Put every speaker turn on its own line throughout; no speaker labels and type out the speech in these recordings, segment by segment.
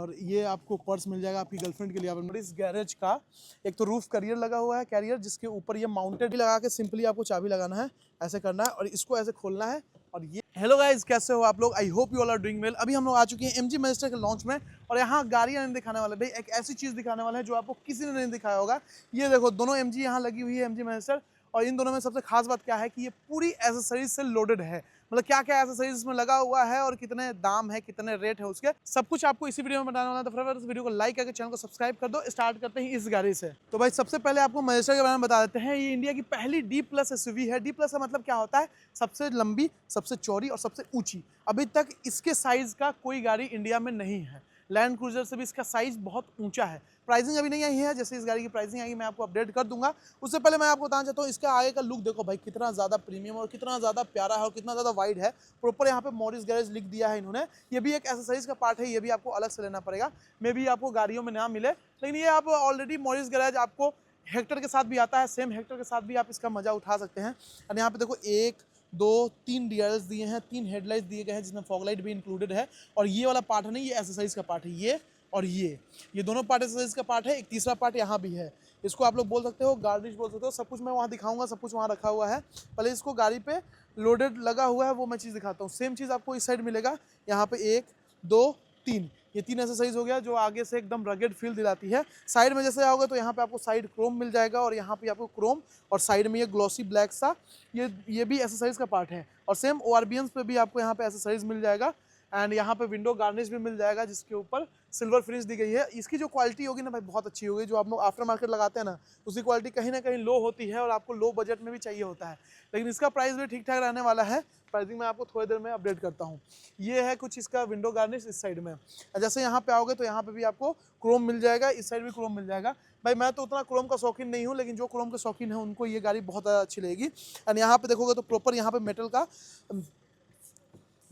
और ये आपको पर्स मिल जाएगा आपकी गर्लफ्रेंड के लिए। आप इस गैरेज का एक तो रूफ कैरियर लगा हुआ है, कैरियर जिसके ऊपर ये माउंटेड लगा के सिंपली आपको चाबी लगाना है, ऐसे करना है और इसको ऐसे खोलना है। और ये हेलो गाइस, कैसे हो आप लोग? I hope you all are doing well. अभी हम लोग आ चुके हैं एमजी मैजिस्टर के लॉन्च में और यहाँ गाड़ियाँ नहीं दिखाने वाले भाई, एक ऐसी चीज़ दिखाने वाले हैं जो आपको किसी ने नहीं दिखाया होगा। ये देखो दोनों एमजी यहाँ लगी हुई है, एमजी मैजिस्टर। और इन दोनों में सबसे खास बात क्या है कि ये पूरी एसेसरीज से लोडेड है। मतलब क्या क्या एसेसरीज इसमें लगा हुआ है और कितने दाम है, कितने रेट है उसके, सब कुछ आपको इसी वीडियो में बताने वाला है। तो फटाफट इस वीडियो को लाइक करके चैनल को सब्सक्राइब कर दो। स्टार्ट करते हैं इस गाड़ी से। तो भाई सबसे पहले आपको मैजिस्टर के बारे में बता देते हैं। ये इंडिया की पहली डी प्लस एसयूवी है। डी प्लस का मतलब क्या होता है? सबसे लंबी, सबसे चौड़ी और सबसे ऊंची। अभी तक इसके साइज का कोई गाड़ी इंडिया में नहीं है। लैंड क्रूजर से भी इसका साइज बहुत ऊंचा है। प्राइसिंग अभी नहीं आई है, जैसे इस गाड़ी की प्राइसिंग आएगी मैं आपको अपडेट कर दूंगा। उससे पहले मैं आपको बताना चाहता हूँ इसका आगे का लुक देखो भाई, कितना ज़्यादा प्रीमियम और कितना ज़्यादा प्यारा है और कितना ज़्यादा वाइड है। प्रॉपर यहाँ पे मॉरिस गैरेज लिख दिया है इन्होंने। ये भी एक एसेसरीज का पार्ट है, ये भी आपको अलग से लेना पड़ेगा। मे भी आपको गाड़ियों में ना मिले, लेकिन ये आप ऑलरेडी मॉरिस गैरेज आपको हेक्टर के साथ भी आता है, सेम हेक्टर के साथ भी आप इसका मजा उठा सकते हैं। और यहाँ पे देखो 1 2 3 DRLs दिए हैं, 3 हेडलाइट्स दिए गए हैं जिसमें फॉग लाइट भी इंक्लूडेड है। और ये वाला पार्ट है ना, ये एसेसरीज का पार्ट है। ये और ये दोनों पार्ट एसेसरीज का पार्ट है। एक तीसरा पार्ट यहाँ भी है, इसको आप लोग बोल सकते हो गार्निश बोल सकते हो। सब कुछ मैं वहाँ दिखाऊंगा, सब कुछ वहाँ रखा हुआ है। पहले इसको गाड़ी पे लोडेड लगा हुआ है वो मैं चीज़ दिखाता हूँ। सेम चीज़ आपको इस साइड मिलेगा। यहाँ पे 1 2 3 ये 3 एसेसरीज हो गया जो आगे से एकदम रगेड फील दिलाती है। साइड में जैसे आओगे तो यहाँ पे आपको साइड क्रोम मिल जाएगा और यहाँ पे आपको क्रोम और साइड में ये ग्लॉसी ब्लैक सा ये भी एसेसरीज का पार्ट है। और सेम ORBNs पे भी आपको यहाँ पे एसेसरीज मिल जाएगा। एंड यहाँ पे विंडो गार्निश भी मिल जाएगा जिसके ऊपर सिल्वर फिनिश दी गई है। इसकी जो क्वालिटी होगी ना भाई, बहुत अच्छी होगी। जो आप लोग आफ्टर मार्केट लगाते हैं ना, उसकी क्वालिटी कहीं ना कहीं लो होती है और आपको लो बजट में भी चाहिए होता है। लेकिन इसका प्राइस भी ठीक ठाक रहने वाला है। प्राइसिंग मैं आपको थोड़ी देर में अपडेट करता हूँ। ये है कुछ इसका विंडो गार्निश इस साइड में। जैसे यहाँ पे आओगे तो यहाँ पे भी आपको क्रोम मिल जाएगा, इस साइड भी क्रोम मिल जाएगा। भाई मैं तो उतना क्रोम का शौकीन नहीं हूँ, लेकिन जो क्रोम के शौकीन है उनको ये गाड़ी बहुत ज़्यादा अच्छी लगेगी। एंड यहाँ पे देखोगे तो प्रॉपर यहाँ पे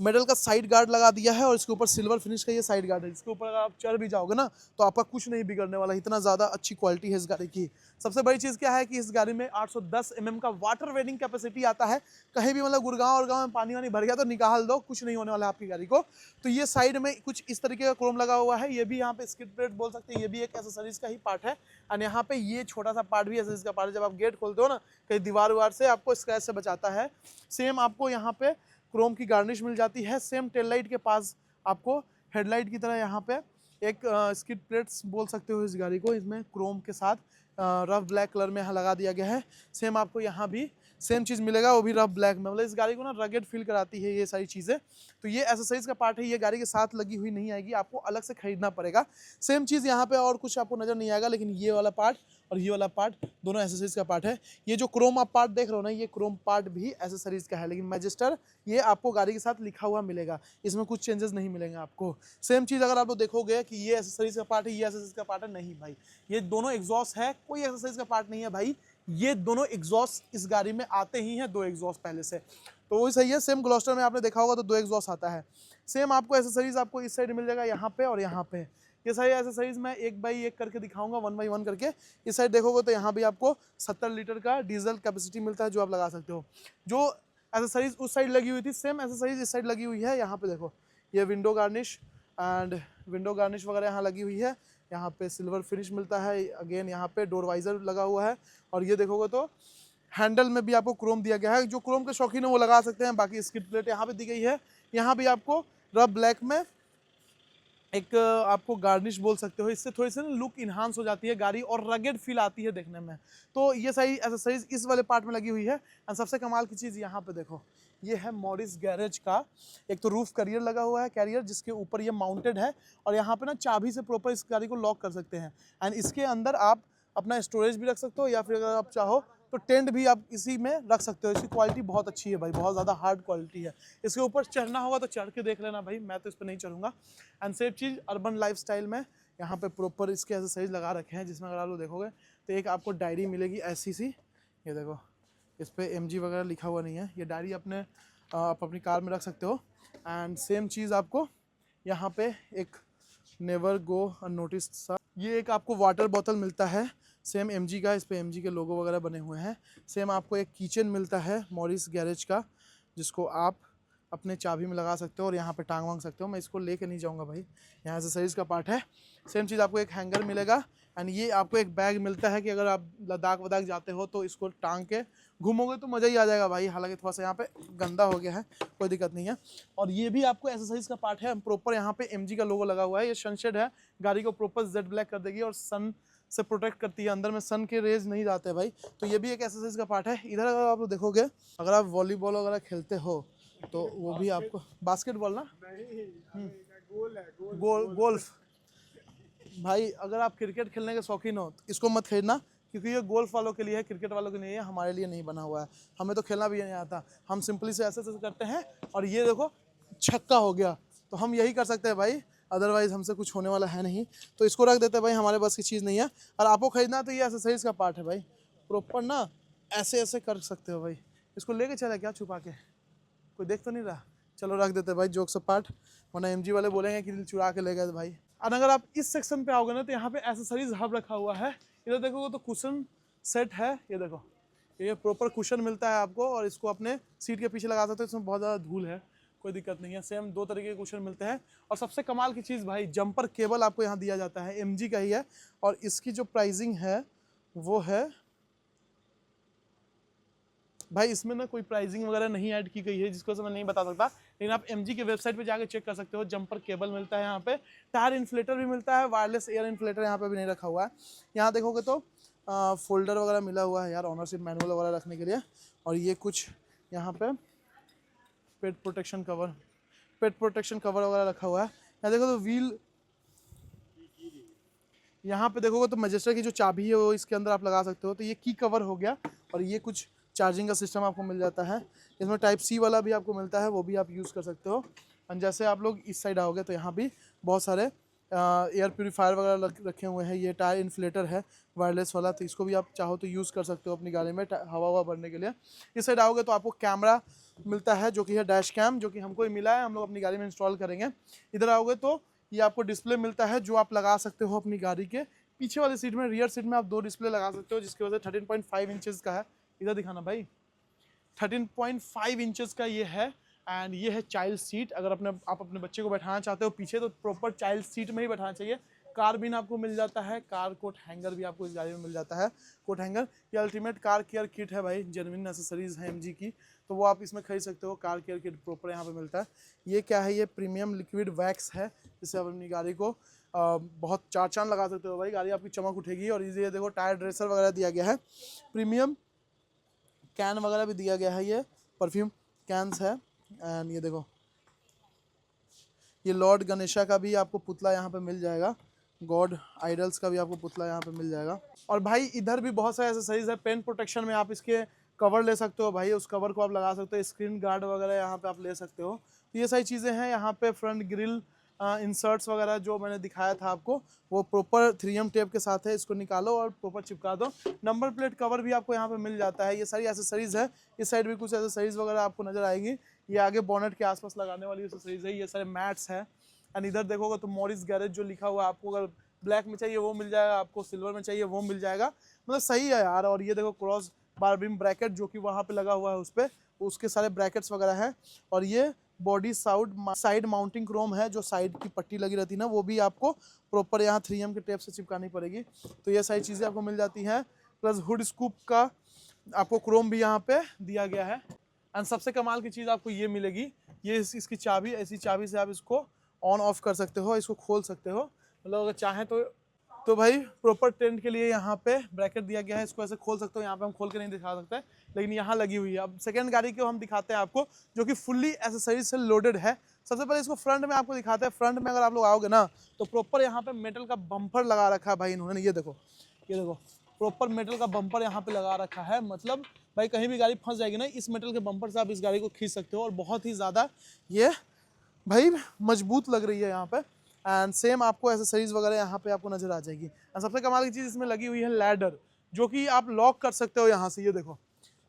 मेटल का साइड गार्ड लगा दिया है और इसके ऊपर सिल्वर फिनिश का ये साइड गार्ड है। इसके ऊपर अगर आप चढ़ भी जाओगे ना तो आपका कुछ नहीं बिगड़ने वाला, इतना ज़्यादा अच्छी क्वालिटी है इस गाड़ी की। सबसे बड़ी चीज़ क्या है कि इस गाड़ी में 810 mm का वाटर वेडिंग कैपेसिटी आता है। कहीं भी मतलब गुड़गांव और गाँव में पानी वानी भर गया तो निकाल दो, कुछ नहीं होने वाला है आपकी गाड़ी को। तो ये साइड में कुछ इस तरीके का क्रोम लगा हुआ है। ये भी यहाँ पे स्किड प्लेट बोल सकते हैं, ये भी एक एसेसरीज का ही पार्ट है। और यहाँ पे ये छोटा सा पार्ट भी एसेसरीज का पार्ट है। जब आप गेट खोलते हो ना, कहीं दीवार वार से आपको स्क्रैच से बचाता है। सेम आपको यहाँ पे क्रोम की गार्निश मिल जाती है। सेम टेल लाइट के पास आपको हेडलाइट की तरह यहाँ पे एक स्किड प्लेट्स बोल सकते हो इस गाड़ी को, इसमें क्रोम के साथ रफ ब्लैक कलर में यहाँ लगा दिया गया है। सेम आपको यहाँ भी सेम चीज़ मिलेगा, वो भी रफ ब्लैक में। मतलब इस गाड़ी को ना रगेड फील कराती है ये सारी चीज़ें। तो ये एसेसरीज का पार्ट है, ये गाड़ी के साथ लगी हुई नहीं आएगी, आपको अलग से खरीदना पड़ेगा। सेम चीज़ यहाँ पे और कुछ आपको नज़र नहीं आएगा, लेकिन ये वाला पार्ट और ये वाला पार्ट दोनों एसेसरीज का पार्ट है। ये जो क्रोम आप पार्ट देख रहे हो ना, ये क्रोम पार्ट भी एसेसरीज का है, लेकिन मैजिस्टर ये आपको गाड़ी के साथ लिखा हुआ मिलेगा, इसमें कुछ चेंजेस नहीं मिलेंगे आपको। सेम चीज़ अगर आप लोग देखोगे कि ये एसेसरीज का पार्ट है, ये एसेसरीज का पार्ट है, नहीं भाई, ये दोनों एग्जॉस्ट है, कोई एसेसरीज का पार्ट नहीं है भाई। ये दोनों एग्जॉस्ट इस गाड़ी में आते ही हैं, 2 एग्जॉस्ट पहले से, तो वही सही है। सेम ग्लॉस्टर में आपने देखा होगा तो 2 एग्जॉस्ट आता है। सेम आपको एसेसरीज आपको इस साइड मिल जाएगा, यहाँ पे और यहाँ पे। ये सारी एसेसरीज मैं एक बाई एक करके दिखाऊंगा, 1 बाई 1 करके। इस साइड देखोगे तो यहाँ भी आपको 70 लीटर का डीजल कैपेसिटी मिलता है जो आप लगा सकते हो। जो एसेसरीज उस साइड लगी हुई थी, सेम एसेसरीज इस साइड लगी हुई है। यहाँ पे देखो ये विंडो गार्निश वगैरह यहाँ लगी हुई है। यहाँ पे सिल्वर फिनिश मिलता है। अगेन यहाँ पे डोर वाइजर लगा हुआ है। और ये देखोगे तो हैंडल में भी आपको क्रोम दिया गया है। जो क्रोम के शौकीन है वो लगा सकते हैं। बाकी स्किड प्लेट यहाँ पे दी गई है। यहाँ भी आपको रफ ब्लैक में एक आपको गार्निश बोल सकते हो। इससे थोड़ी सी ना लुक इन्हांस हो जाती है गाड़ी और रगेड फील आती है देखने में। तो ये सारी एसेसरीज इस वाले पार्ट में लगी हुई है। और सबसे कमाल की चीज़ यहाँ पे देखो, ये है मॉरिस गैरेज का एक तो रूफ कैरियर लगा हुआ है, कैरियर जिसके ऊपर ये माउंटेड है। और यहाँ पे ना चाबी से प्रॉपर इस गाड़ी को लॉक कर सकते हैं। एंड इसके अंदर आप अपना स्टोरेज भी रख सकते हो, या फिर अगर आप चाहो तो टेंट भी आप इसी में रख सकते हो। इसकी क्वालिटी बहुत अच्छी है भाई, बहुत ज़्यादा हार्ड क्वालिटी है। इसके ऊपर चढ़ना होगा तो चढ़ के देख लेना भाई, मैं तो इस पर नहीं चढ़ूंगा। एंड सेफ चीज़, अर्बन लाइफस्टाइल में यहाँ पे प्रॉपर इसके एसेसरीज लगा रखे हैं, जिसमें अगर आप लोग देखोगे तो एक आपको डायरी मिलेगी ऐसी सी। ये देखो, इस पर MG वगैरह लिखा हुआ नहीं है। ये डायरी आप अपनी कार में रख सकते हो। एंड सेम चीज़ आपको यहाँ पे एक नेवर गो अननोटिस्ड सा, ये एक आपको वाटर बोतल मिलता है सेम MG का। इस पे MG के लोगो वगैरह बने हुए हैं। सेम आपको एक किचन मिलता है मॉरिस गैरेज का, जिसको आप अपने चाबी में लगा सकते हो और यहाँ पे टांग वांग सकते हो। मैं इसको लेके नहीं जाऊँगा भाई, यहाँ एक्सेसरीज का पार्ट है। सेम चीज़ आपको एक हैंगर मिलेगा एंड ये आपको एक बैग मिलता है कि अगर आप लद्दाख वदाख जाते हो तो इसको टांग के घूमोगे तो मज़ा ही आ जाएगा भाई। हालांकि थोड़ा सा यहाँ पे गंदा हो गया है, कोई दिक्कत नहीं है। और ये भी आपको एक्सेसरीज का पार्ट है। प्रॉपर यहाँ पे MG का लोगो लगा हुआ है। ये सनशेड है, गाड़ी को प्रॉपर जेड ब्लैक कर देगी और सन से प्रोटेक्ट करती है, अंदर में सन के रेज नहीं जाते भाई। तो ये भी एक एक्सेसरीज का पार्ट है। इधर अगर आप देखोगे, अगर आप वॉलीबॉल वगैरह खेलते हो तो वो भी आपको, बास्केटबॉल ना, गोल्फ भाई, अगर आप क्रिकेट खेलने के शौकीन हो तो इसको मत खरीदना, क्योंकि ये गोल्फ वालों के लिए है, क्रिकेट वालों के लिए है, हमारे लिए नहीं बना हुआ है। हमें तो खेलना भी नहीं आता, हम सिंपली से ऐसे करते हैं और ये देखो छक्का हो गया। तो हम यही कर सकते हैं भाई, अदरवाइज हमसे कुछ होने वाला है नहीं। तो इसको रख देते हैं भाई, हमारे बस की चीज़ नहीं है। और आपको खरीदना तो ये एक्सेसरीज का पार्ट है भाई, प्रॉपर ना ऐसे ऐसे कर सकते हो भाई। इसको लेके चले क्या छुपा के, कोई देख तो नहीं रहा? चलो रख देते हैं भाई, जोक सब पार्ट, वरना MG वाले बोलेंगे कि चुरा के ले गए भाई। और अगर आप इस सेक्शन पे आओगे ना तो यहाँ पे एक्सेसरीज हब रखा हुआ है। इधर देखोगे तो कुशन सेट है, ये देखो, ये प्रॉपर कुशन मिलता है आपको और इसको अपने सीट के पीछे लगा सकते हो। इसमें बहुत ज़्यादा धूल है, कोई दिक्कत नहीं है। सेम 2 तरीके के कुशन मिलते हैं। और सबसे कमाल की चीज़ भाई, जंपर केबल आपको यहाँ दिया जाता है, MG का ही है। और इसकी जो प्राइसिंग है वो है भाई, इसमें ना कोई प्राइसिंग वगैरह नहीं ऐड की गई है, जिसको मैं नहीं बता सकता, लेकिन आप MG के वेबसाइट पे जाके चेक कर सकते हो। जंपर केबल मिलता है यहाँ पे, टायर इन्फ्लेटर भी मिलता है, वायरलेस एयर इन्फ्लेटर यहाँ पे भी नहीं रखा हुआ है। यहाँ देखोगे तो फोल्डर वगैरह मिला हुआ है यार, ऑनरशिप मैनुअल वगैरह रखने के लिए। और ये कुछ यहाँ पे पेट प्रोटेक्शन कवर वगैरह रखा हुआ है। यहाँ देखो तो व्हील, यहाँ पे देखोगे तो मैजेस्टर की जो चाबी है वो इसके अंदर आप लगा सकते हो। तो ये की कवर हो गया। और ये कुछ चार्जिंग का सिस्टम आपको मिल जाता है। इसमें टाइप C वाला भी आपको मिलता है, वो भी आप यूज़ कर सकते हो। और जैसे आप लोग इस साइड आओगे तो यहाँ भी बहुत सारे एयर प्योरीफायर वगैरह रखे हुए हैं। ये टायर इन्फ्लेटर है वायरलेस वाला, तो इसको भी आप चाहो तो यूज़ कर सकते हो अपनी गाड़ी में हवा भरने के लिए। इस साइड आओगे तो आपको कैमरा मिलता है, जो कि है डैश कैम, जो कि हमको ही मिला है, हम लोग अपनी गाड़ी में इंस्टॉल करेंगे। इधर आओगे तो ये आपको डिस्प्ले मिलता है, जो आप लगा सकते हो अपनी गाड़ी के पीछे वाली सीट में। रियर सीट में आप 2 डिस्प्ले लगा सकते हो, जिसकी वजह से 13.5 इंचेस का है। इधर दिखाना भाई, 13.5 इंचेस का ये है। एंड ये है चाइल्ड सीट। अगर आप अपने बच्चे को बैठाना चाहते हो पीछे तो प्रॉपर चाइल्ड सीट में ही बैठाना चाहिए। कार बिन आपको मिल जाता है, कार कोट हैंगर भी आपको इस गाड़ी में मिल जाता है, कोट हैंगर। ये अल्टीमेट कार केयर किट है भाई, जेन्युइन एक्सेसरीज है MG की, तो वो आप इसमें खरीद सकते हो। कार केयर किट प्रॉपर यहाँ पे मिलता है। ये क्या है, ये प्रीमियम लिक्विड वैक्स है, जिससे आप अपनी गाड़ी को बहुत चार चांद लगा सकते हो भाई, गाड़ी आपकी चमक उठेगी। और ये देखो टायर ड्रेसर वगैरह दिया गया है, प्रीमियम कैन वगैरह भी दिया गया है, ये परफ्यूम कैंस है। एंड ये देखो, ये लॉर्ड गणेशा का भी आपको पुतला यहाँ पे मिल जाएगा, गॉड आइडल्स का भी आपको पुतला यहाँ पे मिल जाएगा। और भाई इधर भी बहुत सारे एक्सेसरीज है। पेन प्रोटेक्शन में आप इसके कवर ले सकते हो भाई, उस कवर को आप लगा सकते हो। स्क्रीन गार्ड वगैरह यहाँ पे आप ले सकते हो। तो ये सारी चीज़ें हैं यहाँ पे। फ्रंट ग्रिल इंसर्ट्स वगैरह जो मैंने दिखाया था आपको, वो प्रॉपर 3M टेप के साथ है। इसको निकालो और प्रॉपर चिपका दो। नंबर प्लेट कवर भी आपको यहाँ पे मिल जाता है। ये सारी एसेसरीज है। इस साइड भी कुछ एसेसरीज वगैरह आपको नजर आएंगी। ये आगे बॉनेट के आसपास लगाने वाली एसेसरीज है। ये सारे मैट्स है। एंड इधर देखोगे तो मॉरिस गैरेज जो लिखा हुआ है, आपको अगर ब्लैक में चाहिए वो मिल जाएगा, आपको सिल्वर में चाहिए वो मिल जाएगा। मतलब सही है यार। और ये देखो क्रॉस बार बीम ब्रैकेट जो कि वहाँ पे लगा हुआ है, उस पर उसके सारे ब्रैकेट्स वगैरह हैं। और ये बॉडी साइड माउंटिंग क्रोम है, जो साइड की पट्टी लगी रहती है ना, वो भी आपको प्रॉपर यहाँ 3M के टेप से चिपकानी पड़ेगी। तो ये सारी चीज़ें आपको मिल जाती हैं। प्लस हुड स्कूप का आपको क्रोम भी यहाँ पे दिया गया है। एंड सबसे कमाल की चीज़ आपको ये मिलेगी, ये इसकी चाबी, ऐसी चाबी से आप इसको ऑन ऑफ कर सकते हो, इसको खोल सकते हो। मतलब अगर चाहें तो भाई प्रॉपर टेंट के लिए यहाँ पे ब्रैकेट दिया गया है, इसको ऐसे खोल सकते हो। यहाँ पे हम खोल के नहीं दिखा सकते, लेकिन यहाँ लगी हुई है। अब सेकंड गाड़ी को हम दिखाते हैं आपको, जो कि फुल्ली एसेसरीज से लोडेड है। सबसे पहले इसको फ्रंट में आपको दिखाते हैं। फ्रंट में अगर आप लोग आओगे ना तो प्रॉपर यहाँ पे मेटल का बम्पर लगा रखा है भाई इन्होंने। ये देखो प्रॉपर मेटल का बम्पर यहाँ पे लगा रखा है। मतलब भाई कहीं भी गाड़ी फंस जाएगी ना, इस मेटल के बम्पर से आप इस गाड़ी को खींच सकते हो। और बहुत ही ज़्यादा ये भाई मजबूत लग रही है यहाँ पे। एंड सेम आपको एसेसरीज वगैरह यहाँ पे आपको नजर आ जाएगी। एंड सबसे कमाल की चीज़ इसमें लगी हुई है लैडर, जो कि आप लॉक कर सकते हो यहाँ से। ये देखो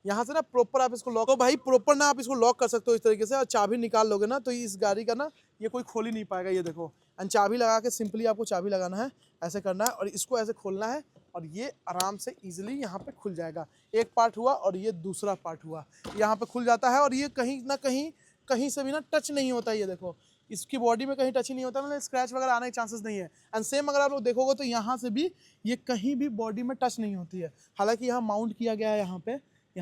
यहाँ से ना प्रॉपर आप इसको लॉक, तो भाई प्रॉपर ना आप इसको लॉक कर सकते हो इस तरीके से। और चाबी निकाल लोगे ना तो इस गाड़ी का ना ये कोई खोल ही नहीं पाएगा। ये देखो, एंड चाबी लगा के सिंपली आपको चाबी लगाना है, ऐसे करना है और इसको ऐसे खोलना है और ये आराम से इजीली यहाँ पे खुल जाएगा। एक पार्ट हुआ और ये दूसरा पार्ट हुआ, यहाँ पे खुल जाता है। और ये कहीं ना कहीं कहीं से भी ना टच नहीं होता है, ये देखो इसकी बॉडी में कहीं टच ही नहीं होता, मतलब स्क्रैच वगैरह आने के चांसेस नहीं है। एंड सेम अगर आप लोग देखोगे तो यहाँ से भी ये कहीं भी बॉडी में टच नहीं होती है। हालांकि यहाँ माउंट किया गया है, यहाँ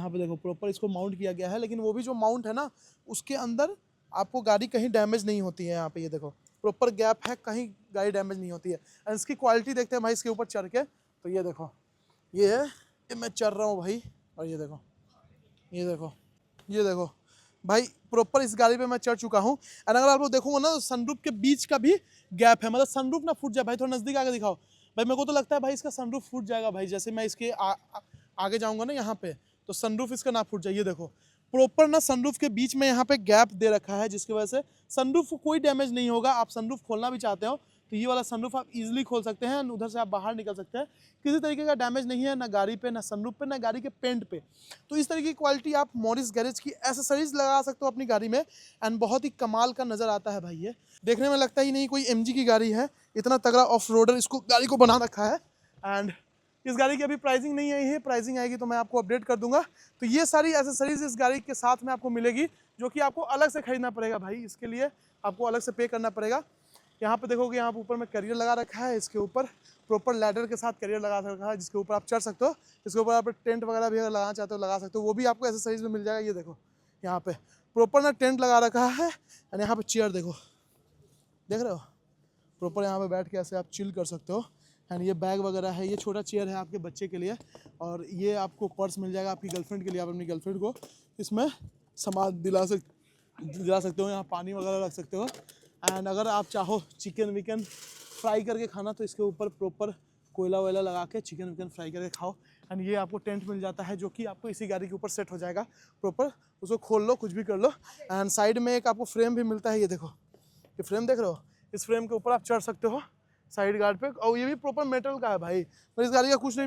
पे देखो प्रॉपर इसको माउंट किया गया है, लेकिन वो भी जो माउंट है ना उसके अंदर आपको गाड़ी कहीं डैमेज नहीं होती है। यहाँ पे ये देखो प्रॉपर गैप है, कहीं गाड़ी डैमेज नहीं होती है। एंड इसकी क्वालिटी देखते हैं भाई इसके ऊपर चढ़ के, तो ये देखो ये है, ये मैं चढ़ रहा हूँ भाई, और ये देखो ये देखो भाई प्रॉपर इस गाड़ी पे मैं चढ़ चुका हूँ। एंड अगर आप लोग देखोगे ना तो सनरूफ के बीच का भी गैप है, मतलब सनरूफ ना फूट जाए। भाई थोड़ा नज़दीक आके दिखाओ भाई, मेरे को तो लगता है भाई इसका सनरूफ फूट जाएगा भाई, जैसे मैं इसके आगे जाऊँगा ना यहाँ पे तो सनरूफ इसका ना फूट जाए। ये देखो प्रॉपर ना सनरूफ के बीच में यहाँ पे गैप दे रखा है, जिसकी वजह से सनरूफ को कोई डैमेज नहीं होगा। आप सनरूफ खोलना भी चाहते हो तो ये वाला सनरूफ आप इजीली खोल सकते हैं, उधर से आप बाहर निकल सकते हैं, किसी तरीके का डैमेज नहीं है ना गाड़ी पे, ना सनरूफ पे, ना गाड़ी के पेंट पे। तो इस तरीके की क्वालिटी आप मॉरिस गैरेज की एसेसरीज लगा सकते हो अपनी गाड़ी में, एंड बहुत ही कमाल का नज़र आता है भाई। ये देखने में लगता ही नहीं कोई एमजी की गाड़ी है, इतना तगड़ा ऑफ रोडर इसको गाड़ी को बना रखा है। एंड इस गाड़ी की अभी प्राइसिंग नहीं आई है, प्राइसिंग आएगी तो मैं आपको अपडेट कर दूंगा। तो ये सारी एसेसरीज इस गाड़ी के साथ में आपको मिलेगी, जो कि आपको अलग से खरीदना पड़ेगा भाई, इसके लिए आपको अलग से पे करना पड़ेगा। यहाँ पे देखोगे यहाँ पे ऊपर में कैरियर लगा रखा है, इसके ऊपर प्रॉपर लैडर के साथ कैरियर लगा रखा है, जिसके ऊपर आप चढ़ सकते हो। इसके ऊपर आप टेंट वगैरह भी अगर लगाना चाहते हो लगा सकते हो, वो भी आपको एसेसरीज में मिल जाएगा। ये देखो यहाँ पे प्रॉपर ना टेंट लगा रखा है, एंड यहाँ पे चेयर देखो, देख रहे हो प्रॉपर यहाँ पे बैठ के ऐसे आप चिल कर सकते हो। एंड ये बैग वगैरह है, ये छोटा चेयर है आपके बच्चे के लिए, और ये आपको पर्स मिल जाएगा आपकी गर्लफ्रेंड के लिए, आप अपनी गर्लफ्रेंड को इसमें सामान दिला सकते हो, यहाँ पानी वगैरह रख सकते हो। एंड अगर आप चाहो चिकन विकन फ्राई करके खाना तो इसके ऊपर प्रॉपर कोयला वोयला लगा के चिकन विकन फ्राई करके खाओ। एंड ये आपको टेंट मिल जाता है, जो कि आपको इसी गाड़ी के ऊपर सेट हो जाएगा प्रॉपर, उसको खोल लो कुछ भी कर लो। एंड साइड में एक आपको फ्रेम भी मिलता है, ये देखो ये फ्रेम देख रहे हो, इस फ्रेम के ऊपर आप चढ़ सकते हो साइड गार्ड पे, और ये भी प्रॉपर मेटल का है भाई, तो इस गाड़ी का कुछ नहीं